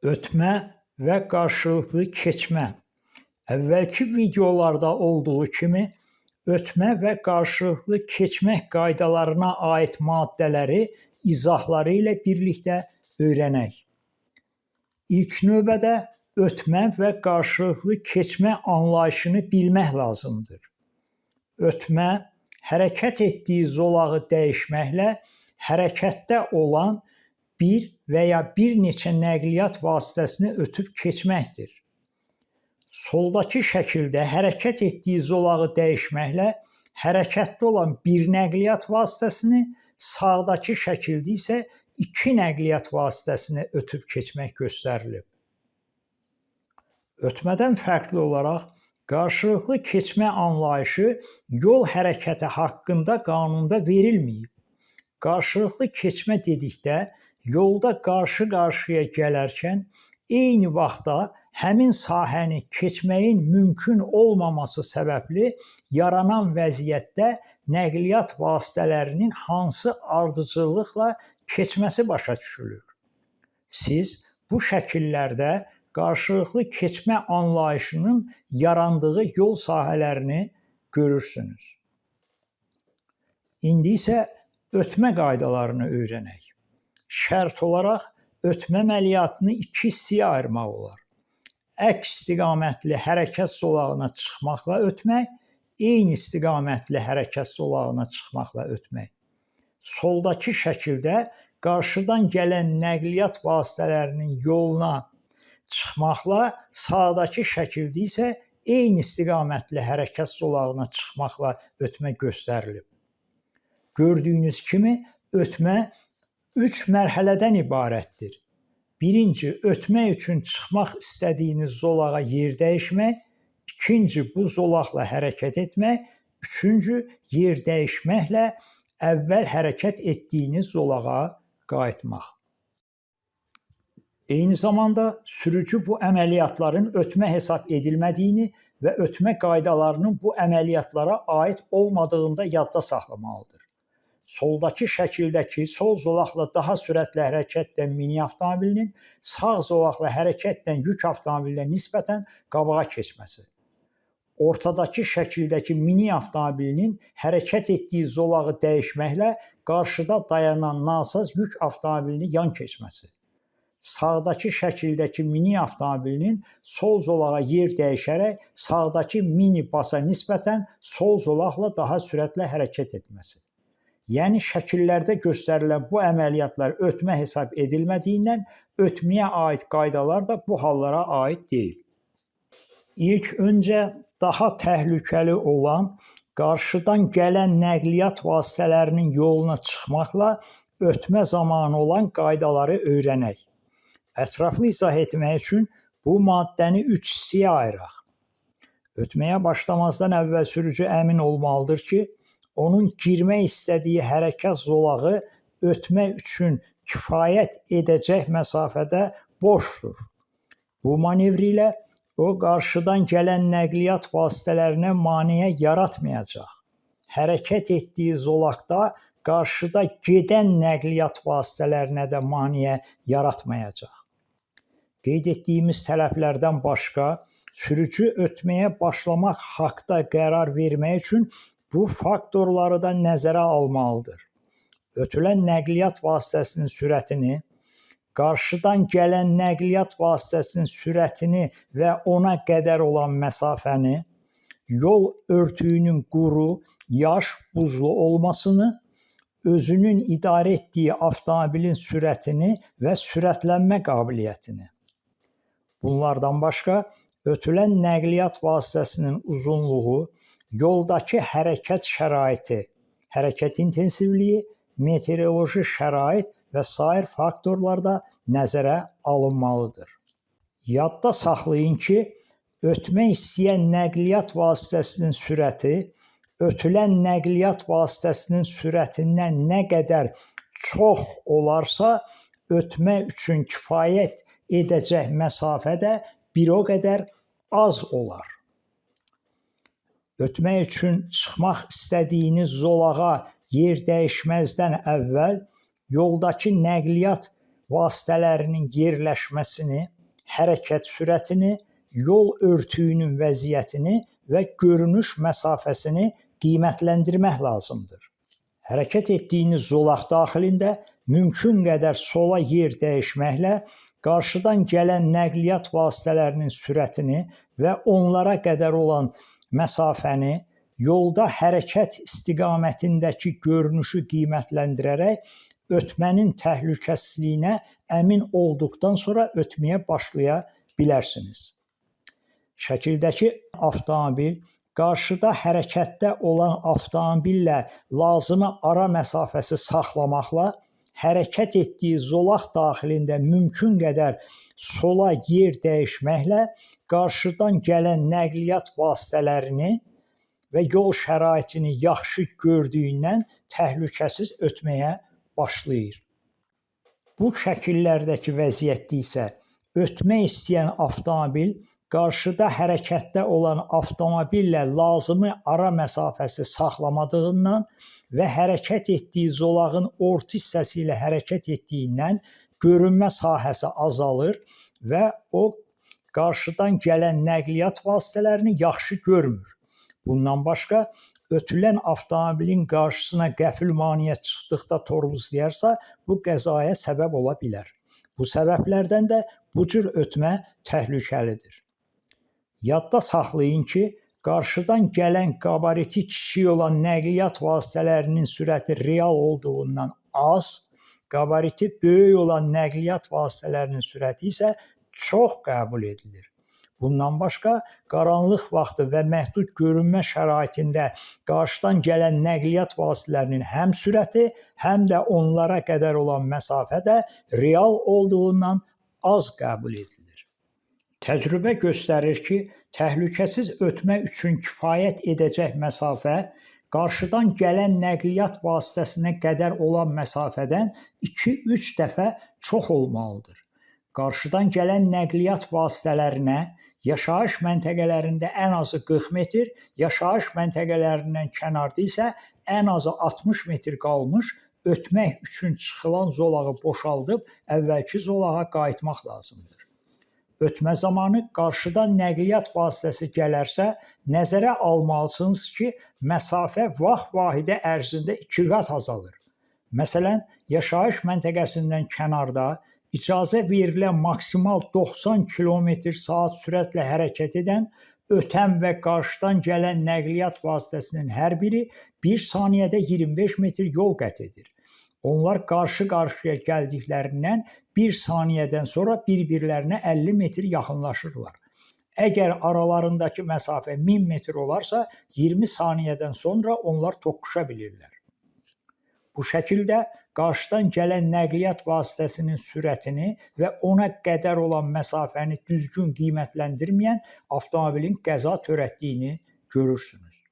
Ötmə və qarşılıqlı keçmə. Əvvəlki videolarda olduğu kimi ötmə və qarşılıqlı keçmək qaydalarına aid maddələri izahları ilə birlikdə öyrənək. İlk növbədə ötmə və qarşılıqlı keçmə anlayışını bilmək lazımdır. Ötmə, hərəkət etdiyi zolağı dəyişməklə hərəkətdə olan bir və ya bir neçə nəqliyyat vasitəsini ötüb keçməkdir. Soldakı şəkildə hərəkət etdiyi zolağı dəyişməklə hərəkətdə olan bir nəqliyyat vasitəsini, sağdakı şəkildə isə iki nəqliyyat vasitəsini ötüb keçmək göstərilib. Ötmədən fərqli olaraq qarşılıqlı keçmə anlayışı yol hərəkəti haqqında qanunda verilməyib. Qarşılıqlı keçmə dedikdə yolda qarşı-qarşıya gələrkən eyni vaxtda həmin sahəni keçməyin mümkün olmaması səbəbli yaranan vəziyyətdə nəqliyyat vasitələrinin hansı ardıcıllıqla keçməsi başa düşülür. Siz bu şəkillərdə qarşılıqlı keçmə anlayışının yarandığı yol sahələrini görürsünüz. İndi isə ötmə qaydalarını öyrənək. Şərt olaraq ötmə əməliyyatını iki hissəyə ayırmaq olar. Əks istiqamətli hərəkət zolağına çıxmaqla ötmək, eyni istiqamətli hərəkət zolağına çıxmaqla ötmək. Soldakı şəkildə qarşıdan gələn nəqliyyat vasitələrinin yoluna çıxmaqla, sağdakı şəkildə isə eyni istiqamətli hərəkət zolağına çıxmaqla ötmə göstərilib. Gördüyünüz kimi ötmə 3 mərhələdən ibarətdir. Birinci, ötmək üçün çıxmaq istədiyiniz zolağa yer dəyişmək. İkinci, bu zolaqla hərəkət etmək. Üçüncü, yer dəyişməklə əvvəl hərəkət etdiyiniz zolağa qayıtmaq. Eyni zamanda sürücü bu əməliyyatların ötmə hesab edilmədiyini və ötmə qaydalarının bu əməliyyatlara aid olmadığını yadda saxlamalıdır. Soldakı şəkildəki sol zolaqla daha sürətli hərəkət edən mini avtomobilinin sağ zolaqla hərəkət edən yük avtomobilinə nisbətən qabağa keçməsi. Ortadakı şəkildəki mini avtomobilinin hərəkət etdiyi zolağı dəyişməklə qarşıda dayanan nasaz yük avtomobilini yan keçməsi. Sağdakı şəkildəki mini avtomobilinin sol zolağa yer dəyişərək sağdakı mini basa nisbətən sol zolaqla daha sürətlə hərəkət etməsi. Yəni şəkillərdə göstərilən bu əməliyyatlar ötmə hesab edilmədiyindən ötməyə aid qaydalar da bu hallara aid deyil. İlk öncə daha təhlükəli olan qarşıdan gələn nəqliyyat vasitələrinin yoluna çıxmaqla ötmə zamanı olan qaydaları öyrənək. Ətraflı izah etmək üçün bu maddəni 3 hissəyə ayıraq. Ötməyə başlamazdan əvvəl sürücü əmin olmalıdır ki, onun girmək istədiyi hərəkət zolağı ötmək üçün kifayət edəcək məsafədə boşdur. Bu manevr ilə o qarşıdan gələn nəqliyyat vasitələrinə maneə yaratmayacaq. Hərəkət etdiyi zolaqda qarşıda gedən nəqliyyat vasitələrinə də maneə yaratmayacaq. Qeyd etdiyimiz tələblərdən başqa, sürücü ötməyə başlamaq haqda qərar vermək üçün bu faktorları da nəzərə almalıdır. Ötülən nəqliyyat vasitəsinin sürətini, qarşıdan gələn nəqliyyat vasitəsinin sürətini və ona qədər olan məsafəni, yol örtüyünün quru, yaş, buzlu olmasını, özünün idarə etdiyi avtomobilin sürətini və sürətlənmə qabiliyyətini. Bunlardan başqa, ötülən nəqliyyat vasitəsinin uzunluğu, yoldakı hərəkət şəraiti, hərəkət intensivliyi, meteoroloji şərait və sair faktorlar da nəzərə alınmalıdır. Yadda saxlayın ki, ötmək istəyən nəqliyyat vasitəsinin sürəti ötülən nəqliyyat vasitəsinin sürətindən nə qədər çox olarsa, ötmək üçün kifayət edəcək məsafədə bir o qədər az olar. Ötmək üçün çıxmaq istədiyiniz zolağa yer dəyişməzdən əvvəl yoldakı nəqliyyat vasitələrinin yerləşməsini, hərəkət sürətini, yol örtüyünün vəziyyətini və görünüş məsafəsini qiymətləndirmək lazımdır. Hərəkət etdiyiniz zolaq daxilində mümkün qədər sola yer dəyişməklə qarşıdan gələn nəqliyyat vasitələrinin sürətini və onlara qədər olan məsafəni, yolda hərəkət istiqamətindəki görünüşü qiymətləndirərək ötmənin təhlükəsizliyinə əmin olduqdan sonra ötməyə başlaya bilərsiniz. Şəkildəki avtomobil qarşıda hərəkətdə olan avtomobillə lazımi ara məsafəsi saxlamaqla hərəkət etdiyi zolaq daxilində mümkün qədər sola yer dəyişməklə qarşıdan gələn nəqliyyat vasitələrini və yol şəraitini yaxşı gördüyündən təhlükəsiz ötməyə başlayır. Bu şəkillərdəki vəziyyətdə isə ötmək istəyən avtomobil qarşıda hərəkətdə olan avtomobillə lazımi ara məsafəsi saxlamadığından və hərəkət etdiyi zolağın orta hissəsi ilə hərəkət etdiyindən görünmə sahəsi azalır və o qarşıdan gələn nəqliyyat vasitələrini yaxşı görmür. Bundan başqa, ötülən avtomobilin qarşısına qəfil maneə çıxdıqda tormozlayarsa, bu qəzaya səbəb ola bilər. Bu səbəblərdən də bu cür ötmə təhlükəlidir. Yadda saxlayın ki, qarşıdan gələn qabariti kiçik olan nəqliyyat vasitələrinin sürəti real olduğundan az, qabariti böyük olan nəqliyyat vasitələrinin sürəti isə çox qəbul edilir. Bundan başqa, qaranlıq vaxtı və məhdud görünmə şəraitində qarşıdan gələn nəqliyyat vasitələrinin həm sürəti, həm də onlara qədər olan məsafə də real olduğundan az qəbul edilir. Təcrübə göstərir ki, təhlükəsiz ötmə üçün kifayət edəcək məsafə qarşıdan gələn nəqliyyat vasitəsinə qədər olan məsafədən 2-3 dəfə çox olmalıdır. Qarşıdan gələn nəqliyyat vasitələrinə yaşayış məntəqələrində ən azı 40 metr, yaşayış məntəqələrindən kənarda isə ən azı 60 metr qalmış ötmək üçün çıxılan zolağı boşaldıb əvvəlki zolağa qayıtmaq lazımdır. Ötmə zamanı qarşıdan nəqliyyat vasitəsi gələrsə, nəzərə almalısınız ki, məsafə vaxt vahidə ərzində 2 qat azalır. Məsələn, yaşayış məntəqəsindən kənarda icazə verilən maksimal 90 km/saat sürətlə hərəkət edən, ötən və qarşıdan gələn nəqliyyat vasitəsinin hər biri 1 saniyədə 25 metr yol qət edir. Onlar qarşı-qarşıya gəldiklərindən 1 saniyədən sonra bir-birlərinə 50 metr yaxınlaşırlar. Əgər aralarındakı məsafə 1000 metr olarsa, 20 saniyədən sonra onlar toqquşa bilirlər. Bu şəkildə qarşıdan gələn nəqliyyat vasitəsinin sürətini və ona qədər olan məsafəni düzgün qiymətləndirməyən avtomobilin qəza törətdiyini görürsünüz.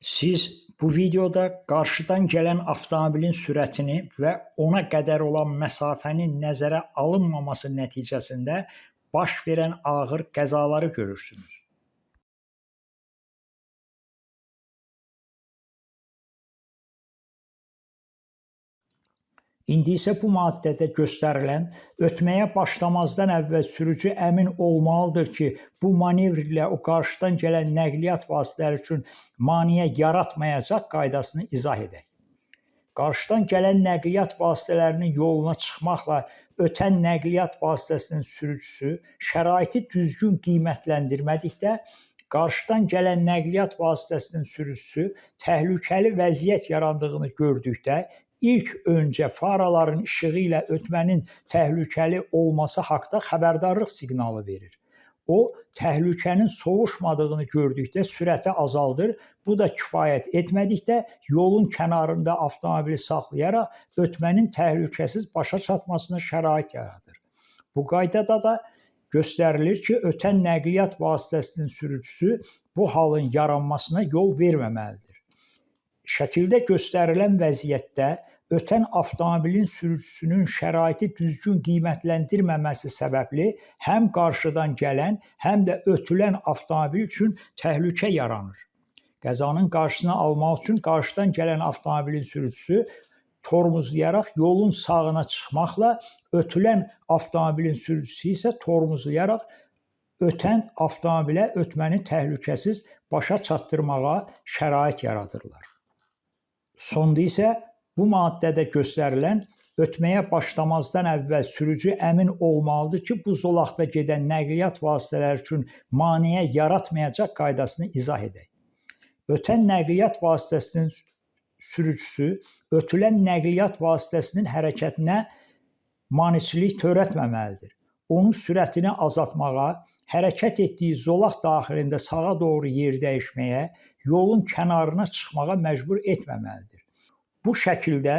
Siz bu videoda qarşıdan gələn avtomobilin sürətini və ona qədər olan məsafənin nəzərə alınmaması nəticəsində baş verən ağır qəzaları görürsünüz. İndi isə bu maddədə göstərilən ötməyə başlamazdan əvvəl sürücü əmin olmalıdır ki, bu manevr ilə o qarşıdan gələn nəqliyyat vasitələri üçün maneə yaratmayacaq qaydasını izah edək. Qarşıdan gələn nəqliyyat vasitələrinin yoluna çıxmaqla ötən nəqliyyat vasitəsinin sürücüsü şəraiti düzgün qiymətləndirmədikdə, qarşıdan gələn nəqliyyat vasitəsinin sürücüsü təhlükəli vəziyyət yarandığını gördükdə, İlk öncə faraların işığı ilə ötmənin təhlükəli olması haqda xəbərdarlıq siqnalı verir. O, təhlükənin sovuşmadığını gördükdə sürəti azaldır. Bu da kifayət etmədikdə yolun kənarında avtomobili saxlayaraq ötmənin təhlükəsiz başa çatmasına şərait yaradır. Bu qaydada da göstərilir ki, ötən nəqliyyat vasitəsinin sürücüsü bu halın yaranmasına yol verməməlidir. Şəkildə göstərilən vəziyyətdə ötən avtomobilin sürücüsünün şəraiti düzgün qiymətləndirməməsi səbəbli həm qarşıdan gələn, həm də ötülən avtomobil üçün təhlükə yaranır. Qəzanın qarşısını almaq üçün qarşıdan gələn avtomobilin sürücüsü tormozlayaraq yolun sağına çıxmaqla ötülən avtomobilin sürücüsü isə tormozlayaraq ötən avtomobilə ötməni təhlükəsiz başa çatdırmağa şərait yaradırlar. Sonda isə bu maddədə göstərilən ötməyə başlamazdan əvvəl sürücü əmin olmalıdır ki, bu zolaqda gedən nəqliyyat vasitələri üçün maneə yaratmayacaq qaydasını izah edək. Ötən nəqliyyat vasitəsinin sürücüsü ötülən nəqliyyat vasitəsinin hərəkətinə maneçilik törətməməlidir. Onun sürətini azaltmağa, hərəkət etdiyi zolaq daxilində sağa doğru yer dəyişməyə, yolun kənarına çıxmağa məcbur etməməlidir. Bu şəkildə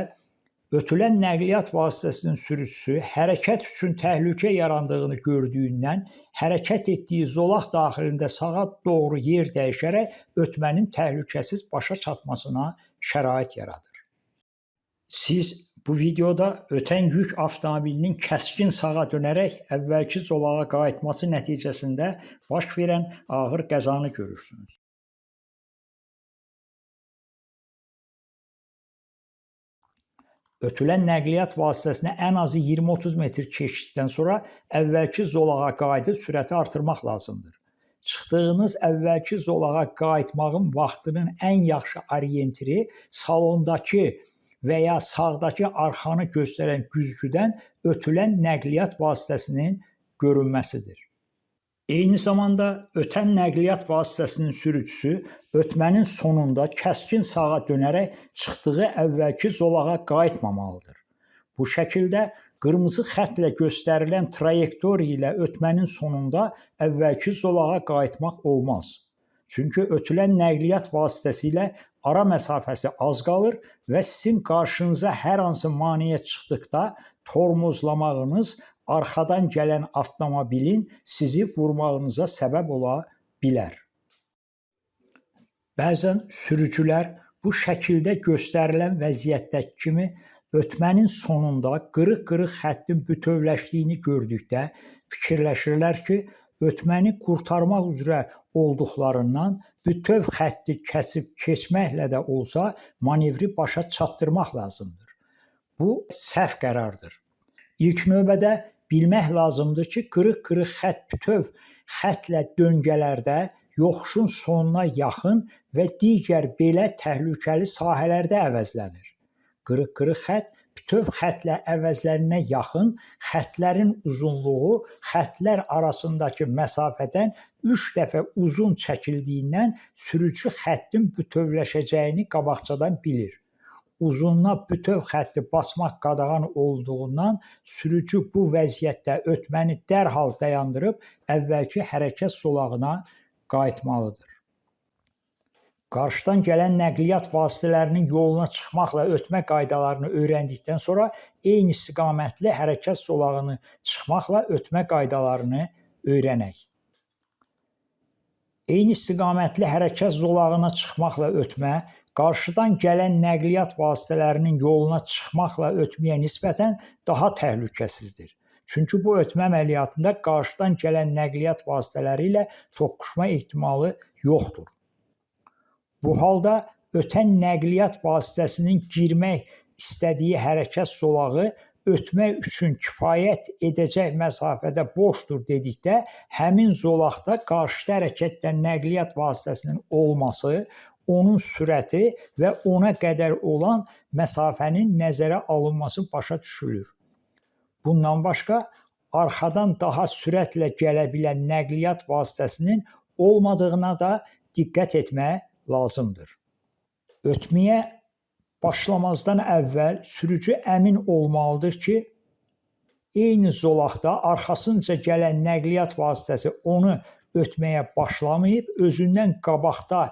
ötülən nəqliyyat vasitəsinin sürücüsü hərəkət üçün təhlükə yarandığını gördüyündən hərəkət etdiyi zolaq daxilində sağa doğru yer dəyişərək ötmənin təhlükəsiz başa çatmasına şərait yaradır. Siz bu videoda ötən yük avtomobilinin kəskin sağa dönərək əvvəlki zolağa qayıtması nəticəsində baş verən ağır qəzanı görürsünüz. Ötülən nəqliyyat vasitəsinə ən azı 20-30 metr keçdikdən sonra əvvəlki zolağa qayıdıb sürəti artırmaq lazımdır. Çıxdığınız əvvəlki zolağa qayıtmağın vaxtının ən yaxşı oryentiri salondakı və ya sağdakı arxanı göstərən güzgüdən ötülən nəqliyyat vasitəsinin görünməsidir. Eyni zamanda ötən nəqliyyat vasitəsinin sürücüsü ötmənin sonunda kəskin sağa dönərək çıxdığı əvvəlki zolağa qayıtmamalıdır. Bu şəkildə qırmızı xətlə göstərilən trayektoriya ilə ötmənin sonunda əvvəlki zolağa qayıtmaq olmaz. Çünki ötülən nəqliyyat vasitəsi ilə ara məsafəsi az qalır və sizin qarşınıza hər hansı maneə çıxdıqda tormozlamağınız arxadan gələn avtomobilin sizi vurmağınıza səbəb ola bilər. Bəzən sürücülər bu şəkildə göstərilən vəziyyətdəki kimi ötmənin sonunda qırıq-qırıq xəttin bütövləşdiyini gördükdə fikirləşirlər ki, ötməni qurtarmaq üzrə olduqlarından bütöv xətti kəsib keçməklə də olsa manevri başa çatdırmaq lazımdır. Bu səhv qərardır. İlk növbədə bilmək lazımdır ki, qırıq-qırıq xətt bütöv xəttlə döngələrdə, yoxuşun sonuna yaxın və digər belə təhlükəli sahələrdə əvəzlənir. Qırıq-qırıq xətt bütöv xəttlə əvəzlənənə yaxın, xəttlərin uzunluğu xəttlər arasındakı məsafədən 3 dəfə uzun çəkildiyindən sürücü xəttin bütövləşəcəyini qabaqcadan bilir. Uzununa bütöv xətti basmaq qadağan olduğundan sürücü bu vəziyyətdə ötməni dərhal dayandırıb əvvəlki hərəkət zolağına qayıtmalıdır. Qarşıdan gələn nəqliyyat vasitələrinin yoluna çıxmaqla ötmə qaydalarını öyrəndikdən sonra eyni istiqamətli hərəkət zolağını çıxmaqla ötmə qaydalarını öyrənək. Eyni istiqamətli hərəkət zolağına çıxmaqla ötmə qarşıdan gələn nəqliyyat vasitələrinin yoluna çıxmaqla ötməyə nisbətən daha təhlükəsizdir. Çünki bu ötmə əməliyyatında qarşıdan gələn nəqliyyat vasitələri ilə toqquşma ehtimalı yoxdur. Bu halda ötən nəqliyyat vasitəsinin girmək istədiyi hərəkət zolağı ötmək üçün kifayət edəcək məsafədə boşdur dedikdə, həmin zolaqda qarşıda hərəkət edən nəqliyyat vasitəsinin olması, onun sürəti və ona qədər olan məsafənin nəzərə alınması başa düşülür. Bundan başqa, arxadan daha sürətlə gələ bilən nəqliyyat vasitəsinin olmadığına da diqqət etmək lazımdır. Ötməyə başlamazdan əvvəl sürücü əmin olmalıdır ki, eyni zolaqda arxasınca gələn nəqliyyat vasitəsi onu ötməyə başlamayıb, özündən qabaqda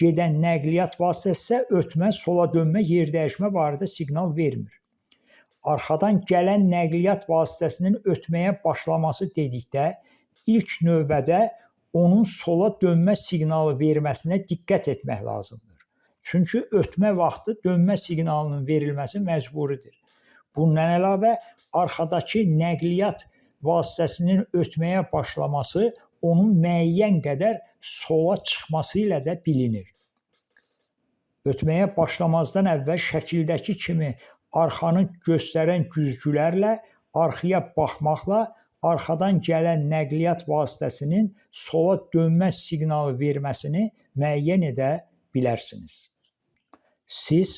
gedən nəqliyyat vasitəsi ötmə, sola dönmə, yer dəyişmə barədə siqnal vermir. Arxadan gələn nəqliyyat vasitəsinin ötməyə başlaması dedikdə, ilk növbədə onun sola dönmə siqnalı verməsinə diqqət etmək lazımdır. Çünki ötmə vaxtı dönmə siqnalının verilməsi məcburidir. Bundan əlavə, arxadakı nəqliyyat vasitəsinin ötməyə başlaması onun müəyyən qədər sola çıxması ilə də bilinir. Ötməyə başlamazdan əvvəl şəkildəki kimi arxanı göstərən güzgülərlə, arxaya baxmaqla arxadan gələn nəqliyyat vasitəsinin sola dönmə siqnalı verməsini müəyyən edə bilərsiniz. Siz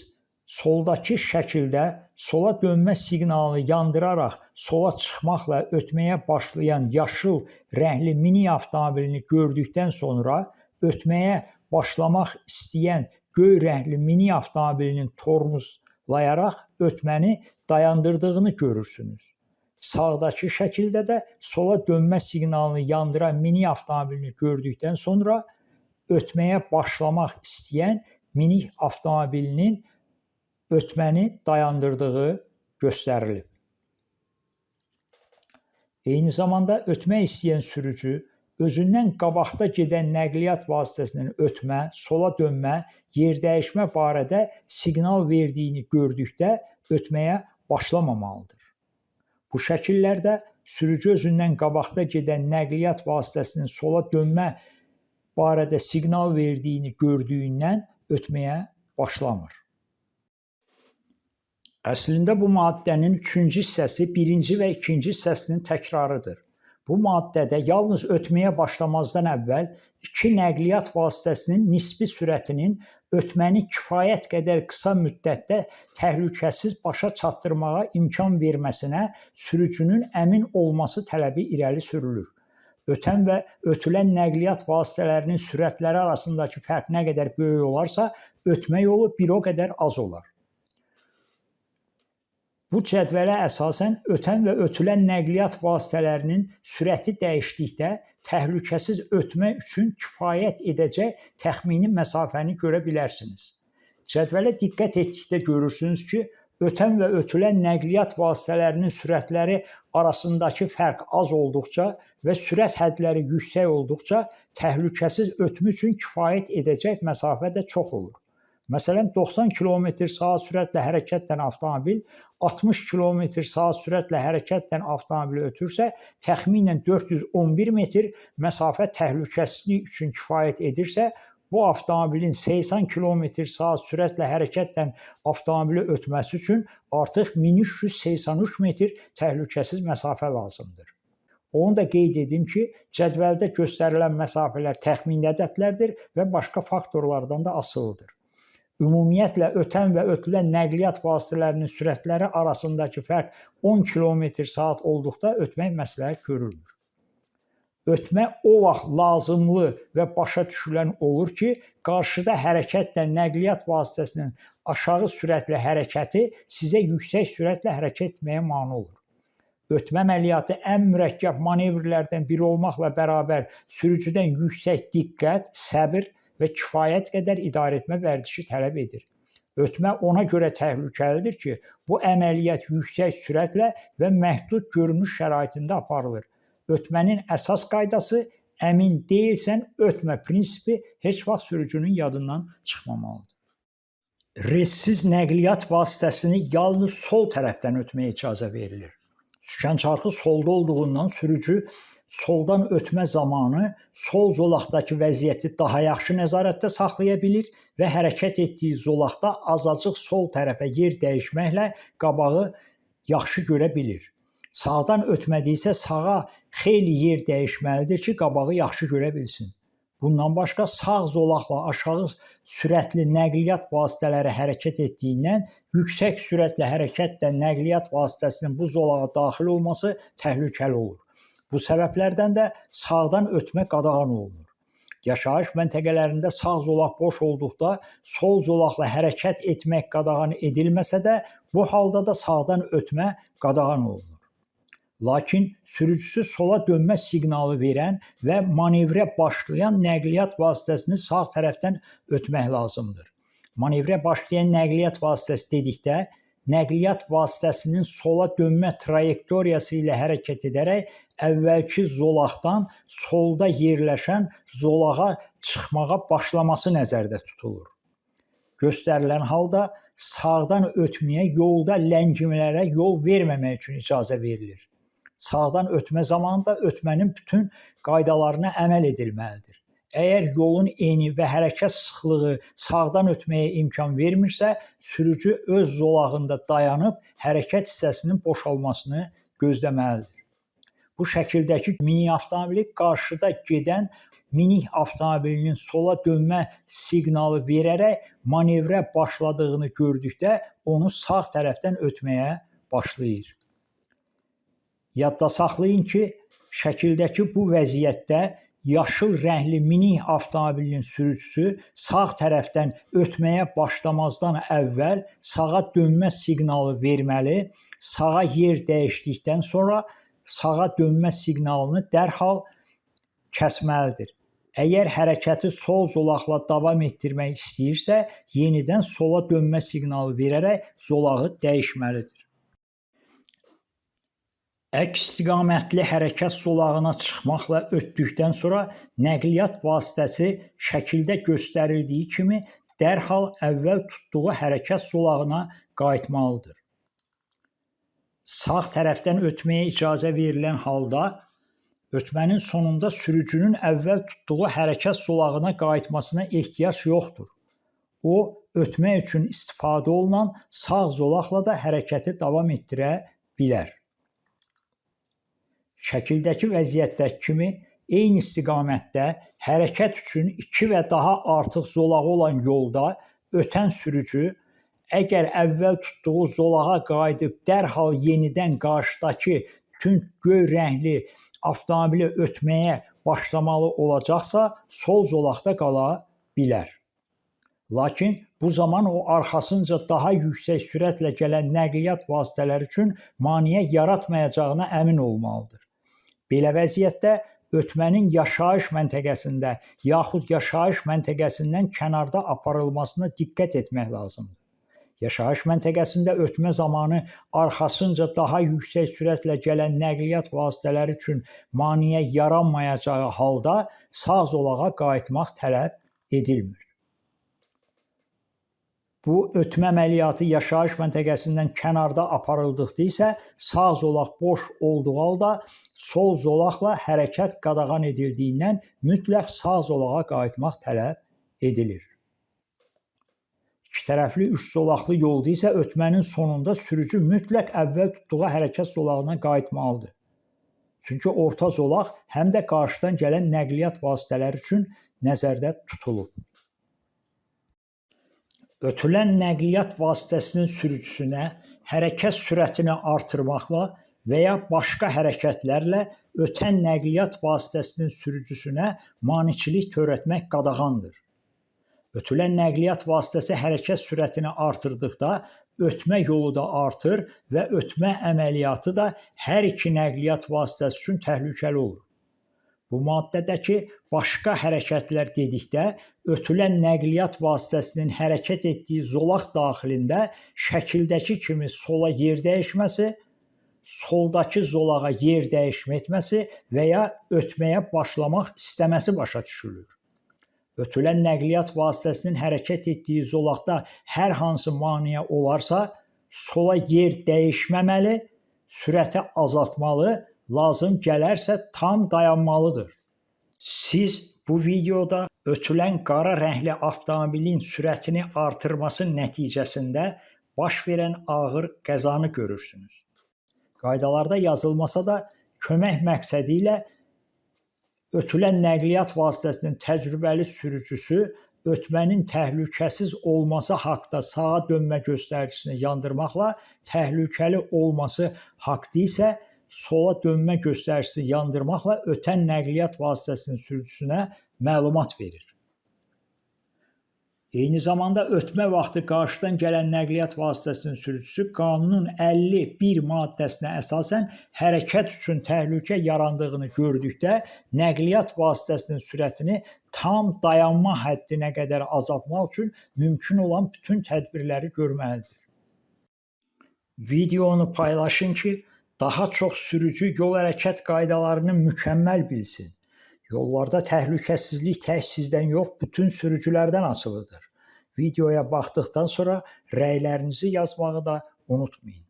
soldakı şəkildə sola dönmə siqnalını yandıraraq sola çıxmaqla ötməyə başlayan yaşıl rəngli mini avtomobilini gördükdən sonra ötməyə başlamaq istəyən göy rəngli mini avtomobilinin tormozlayaraq ötməni dayandırdığını görürsünüz. Sağdakı şəkildə də sola dönmə siqnalını yandıran mini avtomobilini gördükdən sonra ötməyə başlamaq istəyən mini avtomobilinin ötməni dayandırdığı göstərilib. Eyni zamanda ötmək istəyən sürücü özündən qabaqda gedən nəqliyyat vasitəsinin ötmə, sola dönmə, yer dəyişmə barədə siqnal verdiyini gördükdə ötməyə başlamamalıdır. Bu şəkillərdə sürücü özündən qabaqda gedən nəqliyyat vasitəsinin sola dönmə barədə siqnal verdiyini gördüyündən ötməyə başlamır. Əslində bu maddənin 3-cü hissəsi 1-ci və 2-ci hissəsinin təkrarıdır. Bu maddədə yalnız ötməyə başlamazdan əvvəl iki nəqliyyat vasitəsinin nisbi sürətinin ötməni kifayət qədər qısa müddətdə təhlükəsiz başa çatdırmağa imkan verməsinə sürücünün əmin olması tələbi irəli sürülür. Ötən və ötülən nəqliyyat vasitələrinin sürətləri arasındakı fərq nə qədər böyük olarsa, ötmə yolu bir o qədər az olar. Bu cədvələ əsasən ötən və ötülən nəqliyyat vasitələrinin sürəti dəyişdikdə təhlükəsiz ötmə üçün kifayət edəcək təxmini məsafəni görə bilərsiniz. Cədvələ diqqət etdikdə görürsünüz ki, ötən və ötülən nəqliyyat vasitələrinin sürətləri arasındakı fərq az olduqca və sürət hədləri yüksək olduqca təhlükəsiz ötmə üçün kifayət edəcək məsafə də çox olur. Məsələn, 90 km/saat sürətlə hərəkət edən avtomobil 60 km/saat sürətlə hərəkət edən avtomobili ötürsə, təxminən 411 metr məsafə təhlükəsizlik üçün kifayət edirsə, bu avtomobilin 80 km/saat sürətlə hərəkət edən avtomobili ötməsi üçün artıq 1383 metr təhlükəsiz məsafə lazımdır. Onu da qeyd edim ki, cədvəldə göstərilən məsafələr təxmini ədədlərdir və başqa faktorlardan da asılıdır. Ümumiyyətlə, ötən və ötülən nəqliyyat vasitələrinin sürətləri arasındakı fərq 10 km/saat olduqda ötmək məsləhət görülmür. Ötmə o vaxt lazımlı və başa düşülən olur ki, qarşıda hərəkət edən nəqliyyat vasitəsinin aşağı sürətlə hərəkəti sizə yüksək sürətlə hərəkət etməyə mane olur. Ötmə əməliyyatı ən mürəkkəb manevrlərdən biri olmaqla bərabər sürücüdən yüksək diqqət, səbir və kifayət qədər idarəetmə vərdişi tələb edir. Ötmə ona görə təhlükəlidir ki, bu əməliyyat yüksək sürətlə və məhdud görünüş şəraitində aparılır. Ötmənin əsas qaydası əmin deyilsən ötmə prinsipi heç vaxt sürücünün yadından çıxmamalıdır. Ressiz nəqliyyat vasitəsini yalnız sol tərəfdən ötməyə icazə verilir. Sükan çarxı solda olduğundan sürücü soldan ötmə zamanı sol zolaqdakı vəziyyəti daha yaxşı nəzarətdə saxlaya bilir və hərəkət etdiyi zolaqda azacıq sol tərəfə yer dəyişməklə qabağı yaxşı görə bilir. Sağdan ötmədiysə sağa xeyli yer dəyişməlidir ki, qabağı yaxşı görə bilsin. Bundan başqa sağ zolaqla aşağı sürətli nəqliyyat vasitələri hərəkət etdiyindən yüksək sürətlə hərəkət edən nəqliyyat vasitəsinin bu zolağa daxil olması təhlükəli olur. Bu səbəblərdən də sağdan ötmə qadağan olunur. Yaşayış məntəqələrində sağ zolaq boş olduqda sol zolaqla hərəkət etmək qadağan edilməsə də, bu halda da sağdan ötmə qadağan olunur. Lakin sürücüsü sola dönmə siqnalı verən və manevrə başlayan nəqliyyat vasitəsini sağ tərəfdən ötmək lazımdır. Manevrə başlayan nəqliyyat vasitəsi dedikdə, nəqliyyat vasitəsinin sola dönmə trayektoriyası ilə hərəkət edərək əvvəlki zolaqdan solda yerləşən zolağa çıxmağa başlaması nəzərdə tutulur. Göstərilən halda sağdan ötməyə yolda ləngimələrə yol verməmək üçün icazə verilir. Sağdan ötmə zamanında ötmənin bütün qaydalarına əməl edilməlidir. Əgər yolun eni və hərəkət sıxlığı sağdan ötməyə imkan vermirsə, sürücü öz zolağında dayanıb hərəkət hissəsinin boşalmasını gözləməlidir. Bu şəkildəki minik avtomobili qarşıda gedən minik avtomobilinin sola dönmə siqnalı verərək manevrə başladığını gördükdə onu sağ tərəfdən ötməyə başlayır. Yadda saxlayın ki, şəkildəki bu vəziyyətdə yaşıl rəngli minik avtomobilinin sürücüsü sağ tərəfdən ötməyə başlamazdan əvvəl sağa dönmə siqnalı verməli, sağa yer dəyişdikdən sonra sağa dönmə siqnalını dərhal kəsməlidir. Əgər hərəkəti sol zolaqla davam etdirmək istəyirsə, yenidən sola dönmə siqnalı verərək zolağı dəyişməlidir. Əks istiqamətli hərəkət zolağına çıxmaqla ötdükdən sonra nəqliyyat vasitəsi şəkildə göstərildiyi kimi dərhal əvvəl tutduğu hərəkət zolağına qayıtmalıdır. Sağ tərəfdən ötməyə icazə verilən halda ötmənin sonunda sürücünün əvvəl tutduğu hərəkət zolağına qayıtmasına ehtiyac yoxdur. O, ötmək üçün istifadə olunan sağ zolaqla da hərəkəti davam etdirə bilər. Şəkildəki vəziyyətdəki kimi eyni istiqamətdə hərəkət üçün 2 və daha artıq zolağı olan yolda ötən sürücü əgər əvvəl tutduğu zolağa qayıdıb dərhal yenidən qarşıdakı tünd göy rəngli avtomobili ötməyə başlamalı olacaqsa, sol zolaqda qala bilər. Lakin bu zaman o arxasınca daha yüksək sürətlə gələn nəqliyyat vasitələri üçün maneə yaratmayacağına əmin olmalıdır. Belə vəziyyətdə ötmənin yaşayış məntəqəsində yaxud yaşayış məntəqəsindən kənarda aparılmasına diqqət etmək lazımdır. Yaşayış məntəqəsində ötmə zamanı arxasınca daha yüksək sürətlə gələn nəqliyyat vasitələri üçün maneə yaranmayacağı halda sağ zolağa qayıtmaq tələb edilmir. Bu ötmə əməliyyatı yaşayış məntəqəsindən kənarda aparıldıqda isə sağ zolaq boş olduğu halda sol zolaqla hərəkət qadağan edildiyindən mütləq sağ zolağa qayıtmaq tələb edilir. İki tərəfli üç zolaqlı yolda isə ötmənin sonunda sürücü mütləq əvvəl tutduğu hərəkət zolağına qayıtmalıdır. Çünki orta zolaq həm də qarşıdan gələn nəqliyyat vasitələri üçün nəzərdə tutulub. Ötülən nəqliyyat vasitəsinin sürücüsünə hərəkət sürətini artırmaqla və ya başqa hərəkətlərlə ötən nəqliyyat vasitəsinin sürücüsünə maneçilik törətmək qadağandır. Ötülən nəqliyyat vasitəsi hərəkət sürətini artırdıqda ötmə yolu da artır və ötmə əməliyyatı da hər iki nəqliyyat vasitəsi üçün təhlükəli olur. Bu maddədəki başqa hərəkətlər dedikdə ötülən nəqliyyat vasitəsinin hərəkət etdiyi zolaq daxilində şəkildəki kimi sola yer dəyişməsi, soldakı zolağa yer dəyişmə etməsi və ya ötməyə başlamaq istəməsi başa düşülür. Ötülən nəqliyyat vasitəsinin hərəkət etdiyi zolaqda hər hansı maneə olarsa, sola yer dəyişməməli, sürəti azaltmalı, lazım gələrsə tam dayanmalıdır. Siz bu videoda ötülən qara rəngli avtomobilin sürətini artırması nəticəsində baş verən ağır qəzanı görürsünüz. Qaydalarda yazılmasa da kömək məqsədi ilə ötülən nəqliyyat vasitəsinin təcrübəli sürücüsü ötmənin təhlükəsiz olması haqda sağa dönmə göstəricini yandırmaqla təhlükəli olması haqda isə sola dönmə göstəricisi yandırmaqla ötən nəqliyyat vasitəsinin sürücüsünə məlumat verir. Eyni zamanda ötmə vaxtı qarşıdan gələn nəqliyyat vasitəsinin sürücüsü qanunun 51 maddəsinə əsasən hərəkət üçün təhlükə yarandığını gördükdə nəqliyyat vasitəsinin sürətini tam dayanma həddinə qədər azaltmaq üçün mümkün olan bütün tədbirləri görməlidir. Videonu paylaşın ki, daha çox sürücü yol hərəkət qaydalarını mükəmməl bilsin. Yollarda təhlükəsizlik tək sizdən yox, bütün sürücülərdən asılıdır. Videoya baxdıqdan sonra rəylərinizi yazmağı da unutmayın.